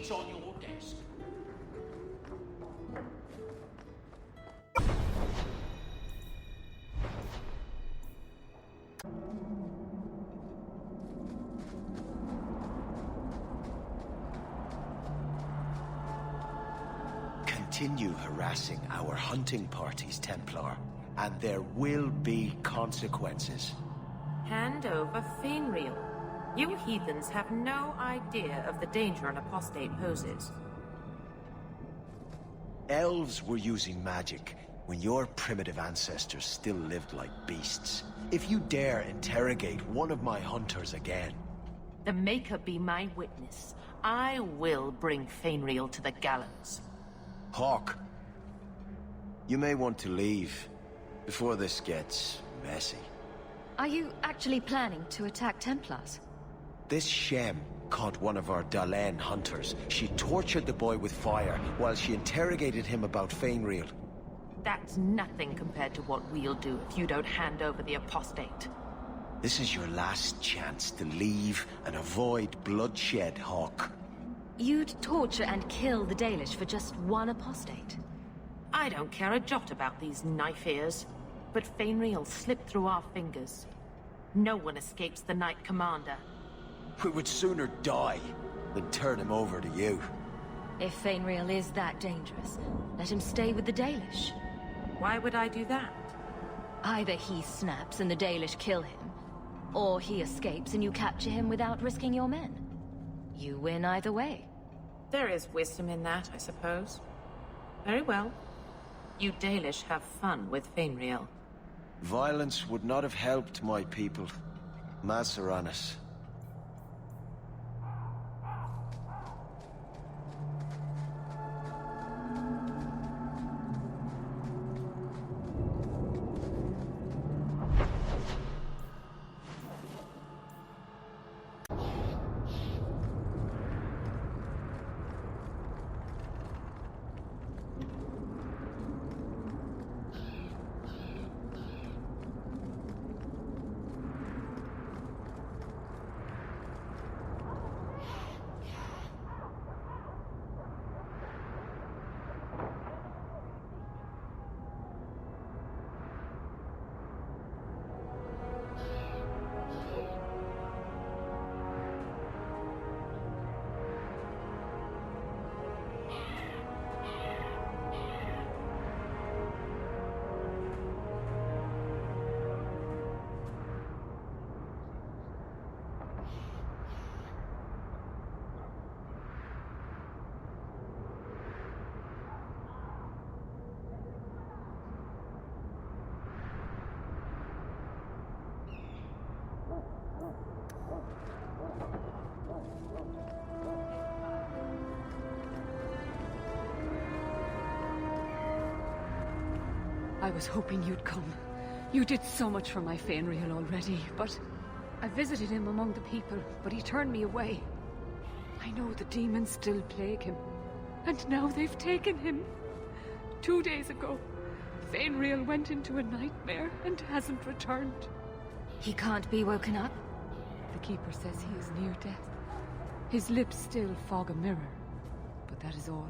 It's on your desk. Continue harassing our hunting parties, Templar, and there will be consequences. Hand over Fainreal. You heathens have no idea of the danger an apostate poses. Elves were using magic when your primitive ancestors still lived like beasts. If you dare interrogate one of my hunters again... The Maker be my witness. I will bring Fainreal to the gallows. Hawk, you may want to leave before this gets messy. Are you actually planning to attack Templars? This Shem caught one of our Dalen hunters. She tortured the boy with fire while she interrogated him about Fainreal. That's nothing compared to what we'll do if you don't hand over the apostate. This is your last chance to leave and avoid bloodshed, Hawk. You'd torture and kill the Dalish for just one apostate? I don't care a jot about these knife ears, but Fainreal slipped through our fingers. No one escapes the Knight Commander. We would sooner die than turn him over to you. If Fainreal is that dangerous, let him stay with the Dalish. Why would I do that? Either he snaps and the Dalish kill him, or he escapes and you capture him without risking your men. You win either way. There is wisdom in that, I suppose. Very well. You Dalish have fun with Fainreal. Violence would not have helped my people. Maseranis. I was hoping you'd come. You did so much for my Fainreal already, but... I visited him among the people, but he turned me away. I know the demons still plague him, and now they've taken him. 2 days ago, Fainreal went into a nightmare and hasn't returned. He can't be woken up? The Keeper says he is near death. His lips still fog a mirror, but that is all.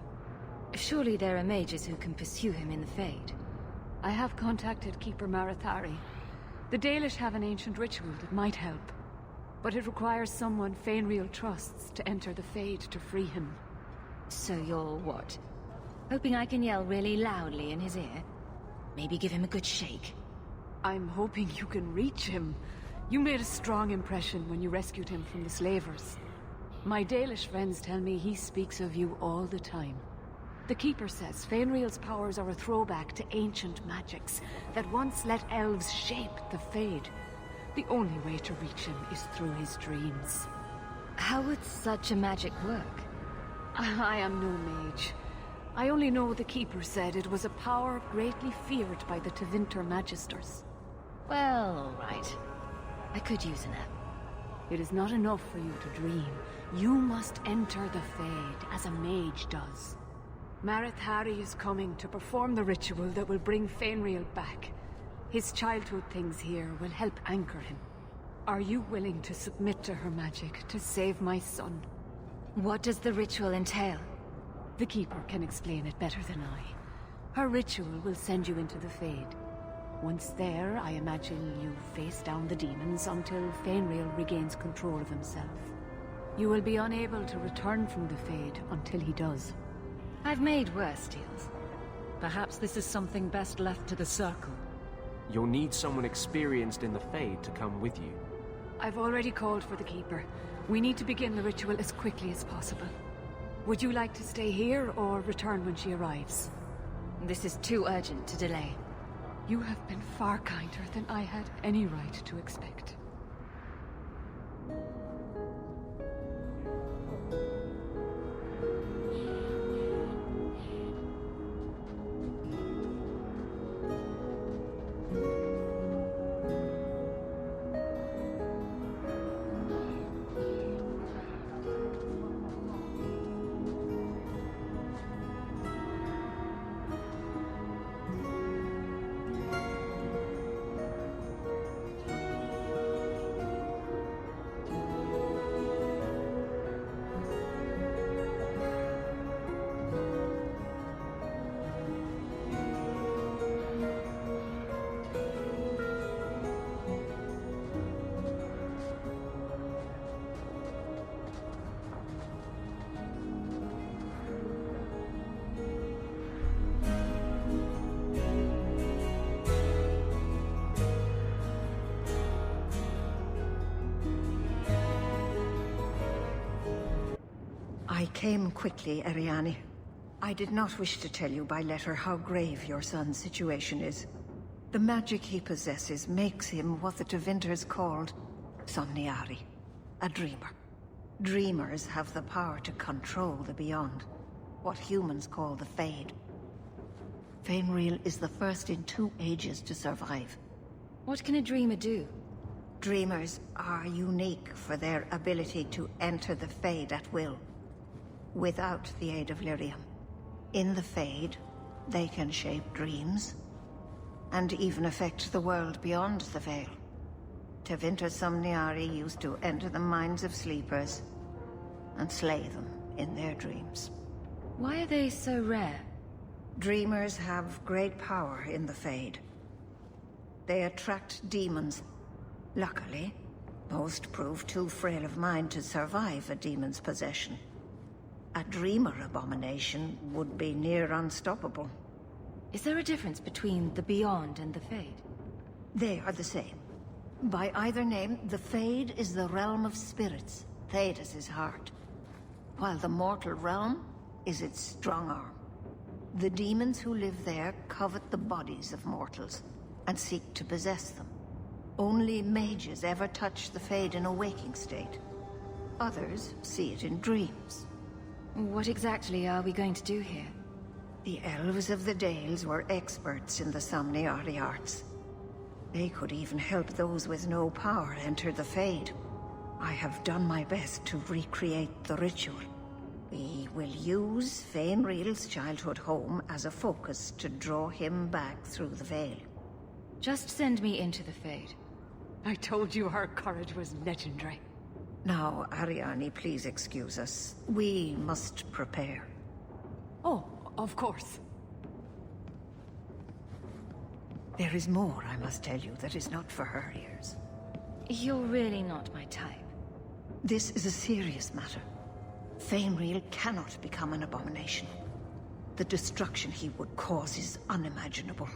Surely there are mages who can pursue him in the Fade. I have contacted Keeper Marithari. The Dalish have an ancient ritual that might help, but it requires someone Fainreal trusts to enter the Fade to free him. So you're what? Hoping I can yell really loudly in his ear? Maybe give him a good shake? I'm hoping you can reach him. You made a strong impression when you rescued him from the slavers. My Dalish friends tell me he speaks of you all the time. The Keeper says Fainreal's powers are a throwback to ancient magics that once let elves shape the Fade. The only way to reach him is through his dreams. How would such a magic work? I am no mage. I only know the Keeper said it was a power greatly feared by the Tevinter Magisters. Well, all right. I could use a nap. It is not enough for you to dream. You must enter the Fade, as a mage does. Marithari is coming to perform the ritual that will bring Fainreal back. His childhood things here will help anchor him. Are you willing to submit to her magic to save my son? What does the ritual entail? The Keeper can explain it better than I. Her ritual will send you into the Fade. Once there, I imagine you face down the demons until Fainriel regains control of himself. You will be unable to return from the Fade until he does. I've made worse deals. Perhaps this is something best left to the Circle. You'll need someone experienced in the Fade to come with you. I've already called for the Keeper. We need to begin the ritual as quickly as possible. Would you like to stay here or return when she arrives? This is too urgent to delay. You have been far kinder than I had any right to expect. I came quickly, Ariane. I did not wish to tell you by letter how grave your son's situation is. The magic he possesses makes him what the Tevinters called Somniari, a dreamer. Dreamers have the power to control the beyond, what humans call the Fade. Fainriel is the first in 2 ages to survive. What can a dreamer do? Dreamers are unique for their ability to enter the Fade at will, without the aid of lyrium. In the Fade, they can shape dreams, and even affect the world beyond the Veil. Tevinter Somniari used to enter the minds of sleepers, and slay them in their dreams. Why are they so rare? Dreamers have great power in the Fade. They attract demons. Luckily, most prove too frail of mind to survive a demon's possession. A dreamer abomination would be near unstoppable. Is there a difference between the Beyond and the Fade? They are the same. By either name, the Fade is the realm of spirits, Thedas' heart, while the mortal realm is its strong arm. The demons who live there covet the bodies of mortals, and seek to possess them. Only mages ever touch the Fade in a waking state. Others see it in dreams. What exactly are we going to do here? The elves of the Dales were experts in the Somniari arts. They could even help those with no power enter the Fade. I have done my best to recreate the ritual. We will use Fainriel's childhood home as a focus to draw him back through the Veil. Just send me into the Fade. I told you her courage was legendary. Now, Ariane, please excuse us. We must prepare. Oh, of course. There is more I must tell you that is not for her ears. You're really not my type. This is a serious matter. Fainriel cannot become an abomination. The destruction he would cause is unimaginable.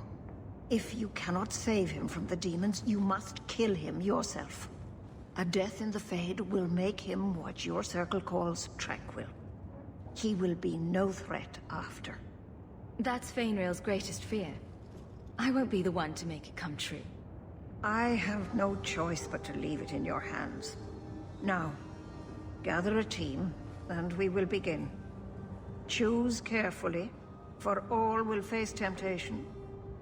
If you cannot save him from the demons, you must kill him yourself. A death in the Fade will make him what your circle calls tranquil. He will be no threat after. That's Fainriel's greatest fear. I won't be the one to make it come true. I have no choice but to leave it in your hands. Now, gather a team, and we will begin. Choose carefully, for all will face temptation.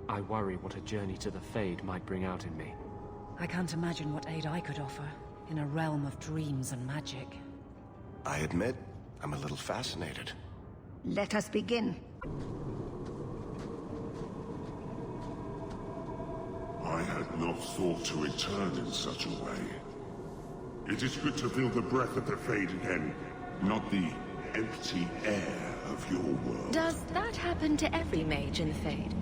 I worry what a journey to the Fade might bring out in me. I can't imagine what aid I could offer, in a realm of dreams and magic. I admit, I'm a little fascinated. Let us begin. I had not thought to return in such a way. It is good to feel the breath of the Fade again. not the empty air of your world. Does that happen to every mage in the Fade?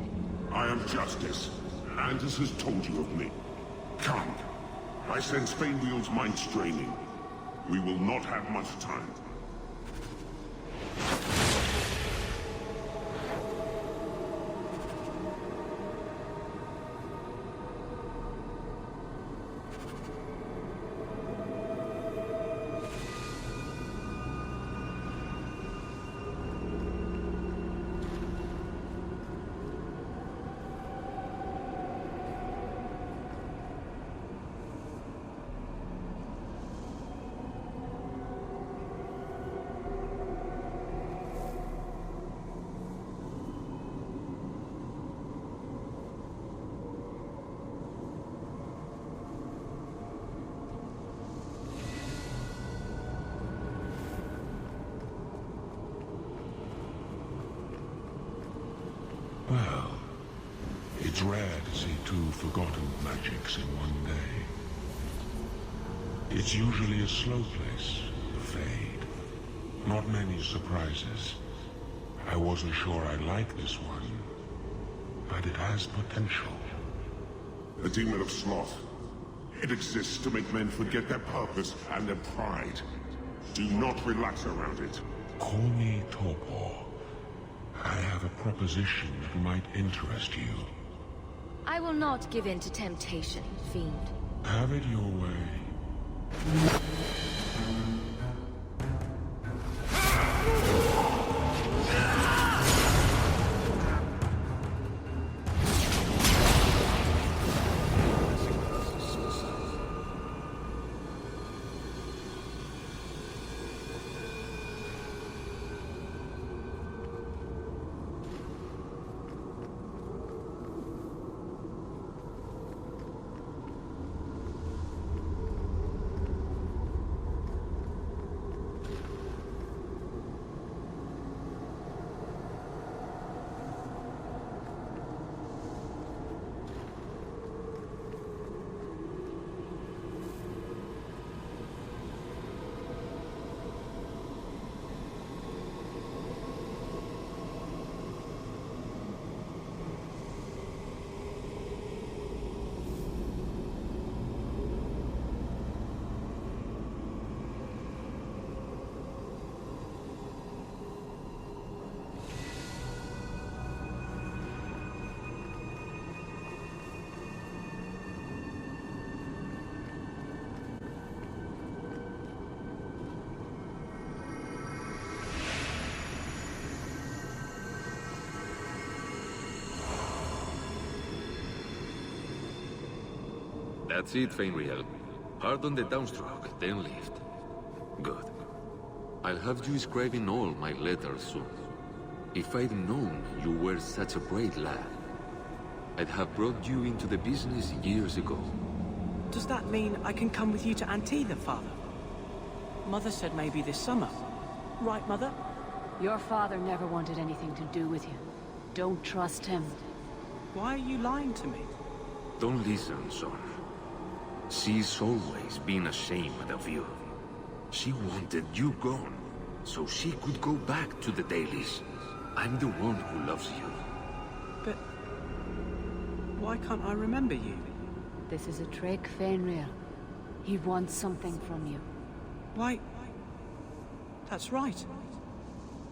I am Justice. Anders has told you of me. Come. I sense Fainwheel's mind straining. We will not have much time. Well, it's rare to see two forgotten magics in one day. It's usually a slow place, the Fade. Not many surprises. I wasn't sure I liked this one, but it has potential. A demon of sloth. It exists to make men forget their purpose and their pride. Do not relax around it. Call me Torpor. I have a proposition that might interest you. I will not give in to temptation, fiend. Have it your way. That's it, Fainriel. Hard on the downstroke, then lift. Good. I'll have you scribing all my letters soon. If I'd known you were such a brave lad, I'd have brought you into the business years ago. Does that mean I can come with you to Antitha, Father? Mother said maybe this summer. Right, Mother? Your father never wanted anything to do with you. Don't trust him. Why are you lying to me? Don't listen, son. She's always been ashamed of you. She wanted you gone, so she could go back to the dailies. I'm the one who loves you. But why can't I remember you? This is a trick, Fainriel. He wants something from you. Why? That's right.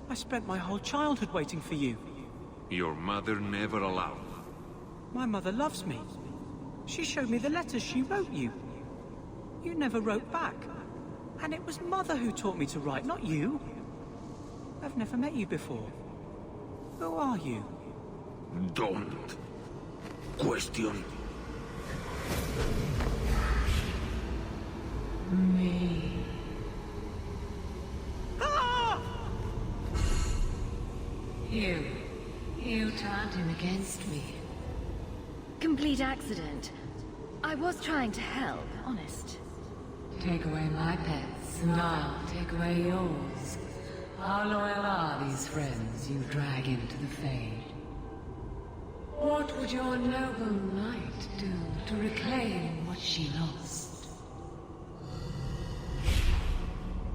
I spent my whole childhood waiting for you. Your mother never allowed. My mother loves me. She showed me the letters she wrote you. You never wrote back. And it was Mother who taught me to write, not you. I've never met you before. Who are you? Don't question me. Ah! You turned him against me. Complete accident. I was trying to help, honest. Take away my pets, and I'll take away yours. How loyal are these friends you drag into the Fade? What would your noble knight do to reclaim what she lost?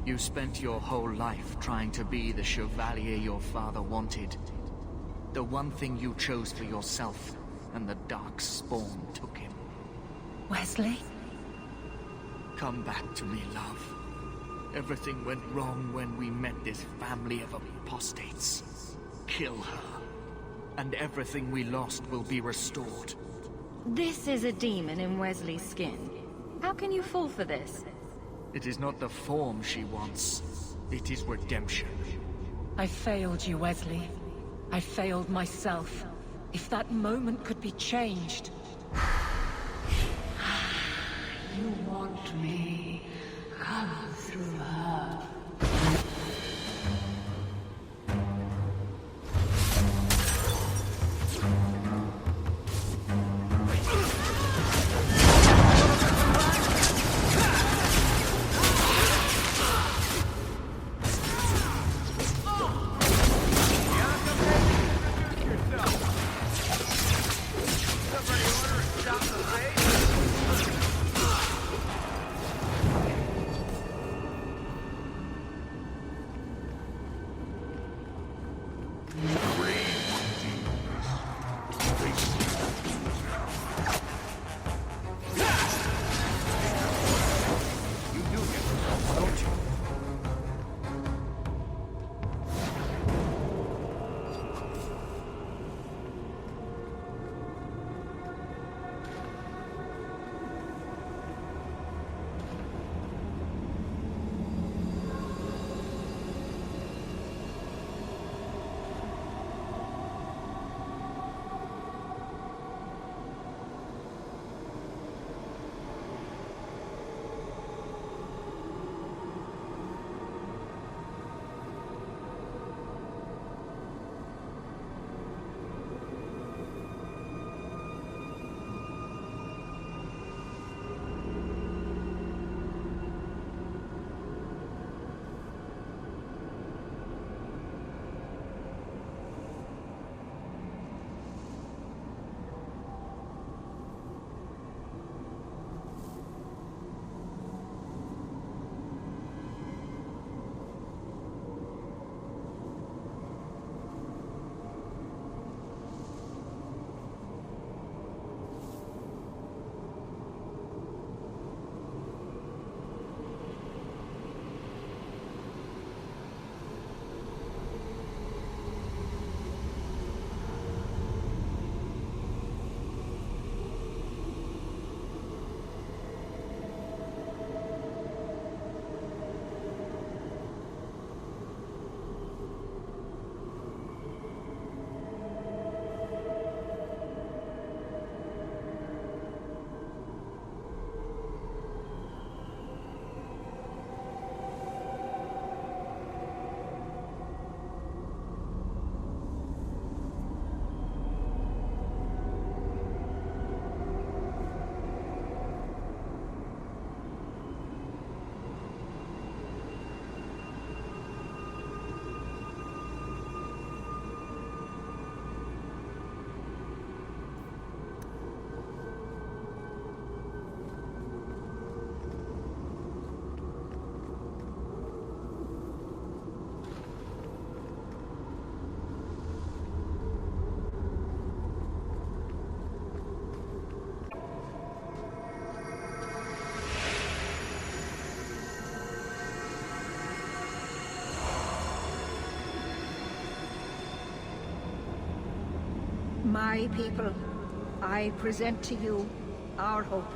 You spent your whole life trying to be the chevalier your father wanted. The one thing you chose for yourself, and the dark spawn took him. Wesley? Come back to me, love. Everything went wrong when we met this family of apostates. Kill her, and everything we lost will be restored. This is a demon in Wesley's skin. How can you fall for this? It is not the form she wants. It is redemption. I failed you, Wesley. I failed myself. If that moment could be changed... You want me. Come through her. My people, I present to you our hope.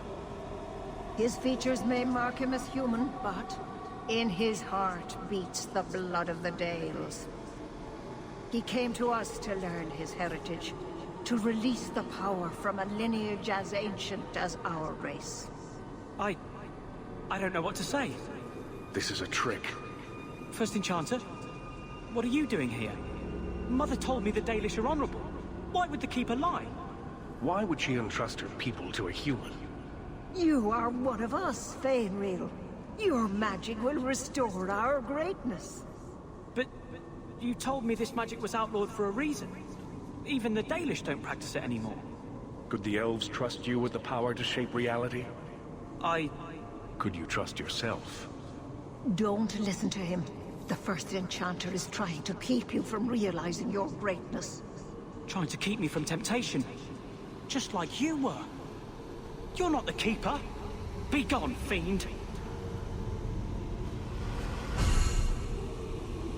His features may mark him as human, but in his heart beats the blood of the Dales. He came to us to learn his heritage, to release the power from a lineage as ancient as our race. I don't know what to say. This is a trick. First Enchanter, what are you doing here? Mother told me the Dalish are honorable. Why would the Keeper lie? Why would she entrust her people to a human? You are one of us, Fainreal. Your magic will restore our greatness. But you told me this magic was outlawed for a reason. Even the Dalish don't practice it anymore. Could the elves trust you with the power to shape reality? I... Could you trust yourself? Don't listen to him. The First Enchanter is trying to keep you from realizing your greatness. Trying to keep me from temptation. Just like you were. You're not the Keeper. Be gone, fiend.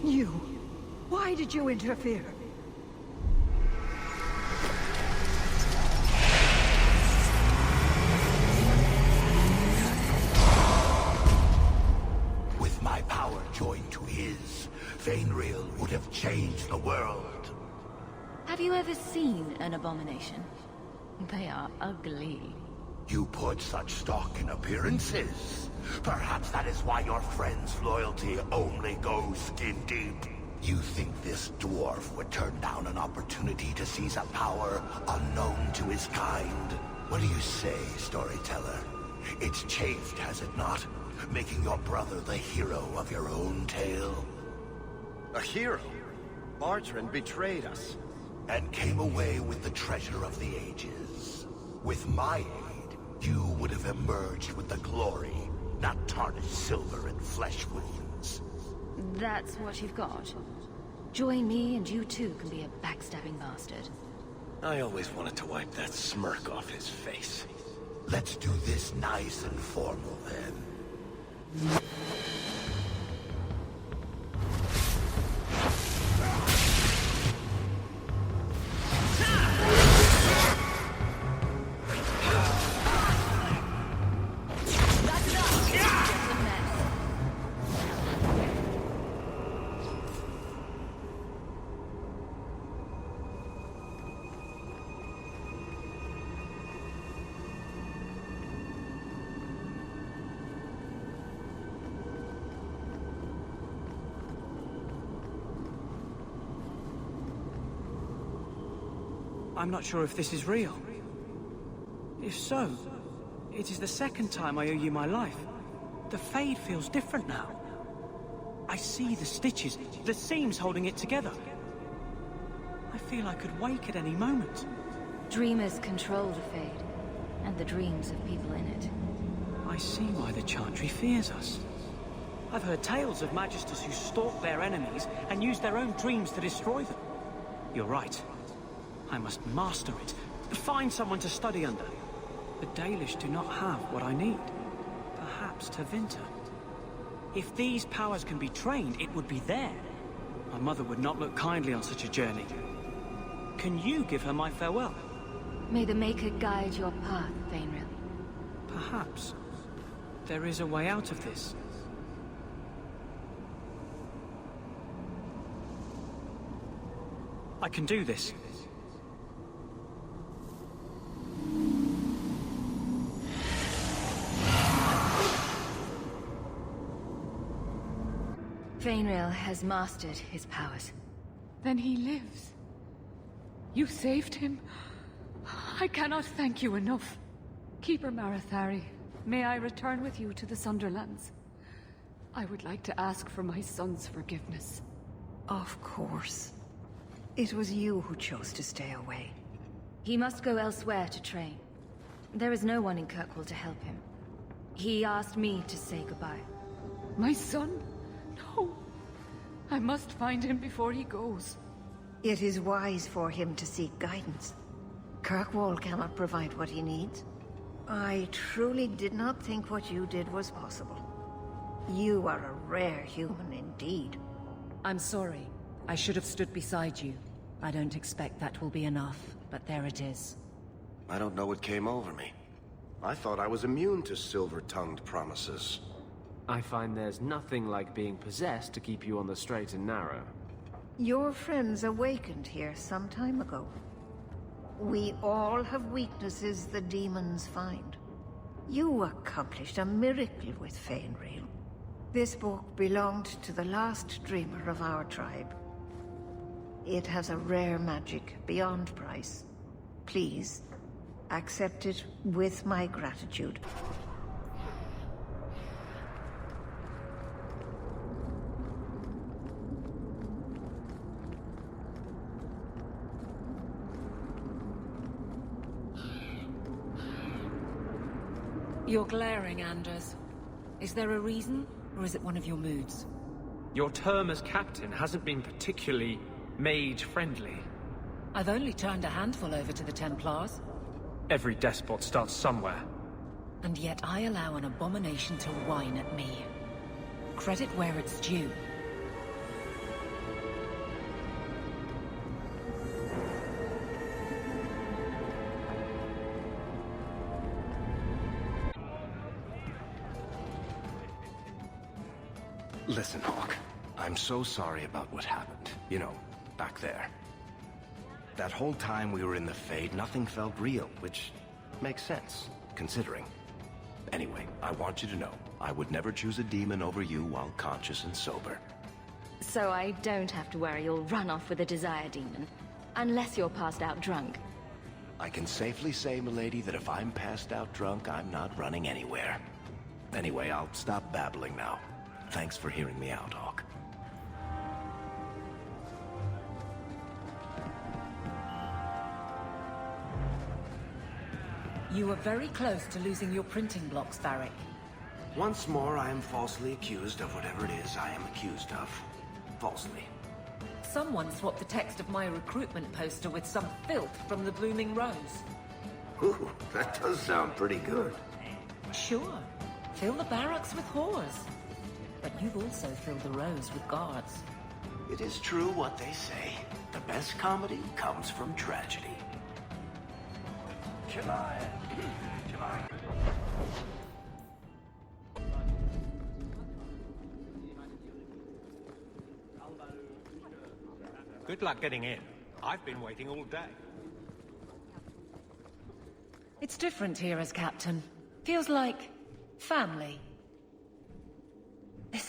You. Why did you interfere? With my power joined to his, Fainreal would have changed the world. Have you ever seen an abomination? They are ugly. You put such stock in appearances. Perhaps that is why your friend's loyalty only goes skin deep. You think this dwarf would turn down an opportunity to seize a power unknown to his kind? What do you say, storyteller? It's chafed, has it not? Making your brother the hero of your own tale? A hero? Bartrand betrayed us. And came away with the treasure of the ages. With my aid, you would have emerged with the glory, not tarnished silver and flesh wounds. That's what you've got. Join me and you too can be a backstabbing bastard. I always wanted to wipe that smirk off his face. Let's do this nice and formal then. I'm not sure if this is real. If so, it is the second time I owe you my life. The Fade feels different now. I see the stitches, the seams holding it together. I feel I could wake at any moment. Dreamers control the Fade, and the dreams of people in it. I see why the Chantry fears us. I've heard tales of Magisters who stalk their enemies and use their own dreams to destroy them. You're right. I must master it. Find someone to study under. The Dalish do not have what I need. Perhaps Tevinter. If these powers can be trained, it would be there. My mother would not look kindly on such a journey. Can you give her my farewell? May the Maker guide your path, Fainreal. Perhaps. There is a way out of this. I can do this. Fainreal has mastered his powers. Then he lives. You saved him. I cannot thank you enough. Keeper Marathari, may I return with you to the Sunderlands? I would like to ask for my son's forgiveness. Of course. It was you who chose to stay away. He must go elsewhere to train. There is no one in Kirkwall to help him. He asked me to say goodbye. My son? No. I must find him before he goes. It is wise for him to seek guidance. Kirkwall cannot provide what he needs. I truly did not think what you did was possible. You are a rare human indeed. I'm sorry. I should have stood beside you. I don't expect that will be enough, but there it is. I don't know what came over me. I thought I was immune to silver-tongued promises. I find there's nothing like being possessed to keep you on the straight and narrow. Your friends awakened here some time ago. We all have weaknesses the demons find. You accomplished a miracle with Fainreal. This book belonged to the last dreamer of our tribe. It has a rare magic beyond price. Please, accept it with my gratitude. You're glaring, Anders. Is there a reason? Or is it one of your moods? Your term as captain hasn't been particularly mage-friendly. I've only turned a handful over to the Templars. Every despot starts somewhere. And yet I allow an abomination to whine at me. Credit where it's due. Listen, Hawk. I'm so sorry about what happened. You know, back there. That whole time we were in the Fade, nothing felt real, which makes sense, considering. Anyway, I want you to know, I would never choose a demon over you while conscious and sober. So I don't have to worry you'll run off with a desire demon, unless you're passed out drunk. I can safely say, milady, that if I'm passed out drunk, I'm not running anywhere. Anyway, I'll stop babbling now. Thanks for hearing me out, Hawk. You were very close to losing your printing blocks, Varric. Once more, I am falsely accused of whatever it is I am accused of. Falsely. Someone swapped the text of my recruitment poster with some filth from the Blooming Rose. Ooh, that does sound pretty good. Sure. Fill the barracks with whores. But you've also filled the Rose with guards. It is true what they say. The best comedy comes from tragedy. Good luck getting in. I've been waiting all day. It's different here as captain. Feels like family.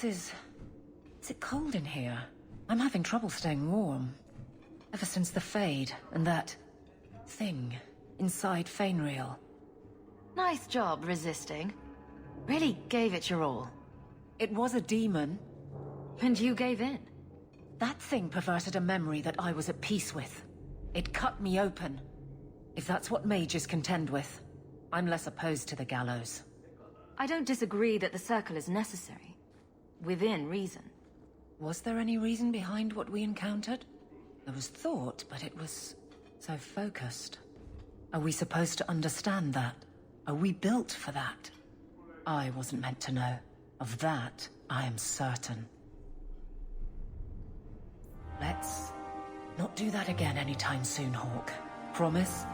Is it cold in here? I'm having trouble staying warm. Ever since the Fade and that thing inside Fainreal. Nice job resisting. Really gave it your all. It was a demon. And you gave in. That thing perverted a memory that I was at peace with. It cut me open. If that's what mages contend with, I'm less opposed to the gallows. I don't disagree that the circle is necessary. Within reason. Was there any reason behind what we encountered? There was thought, but it was so focused. Are we supposed to understand that? Are we built for that? I wasn't meant to know. Of that, I am certain. Let's not do that again anytime soon, Hawk. Promise?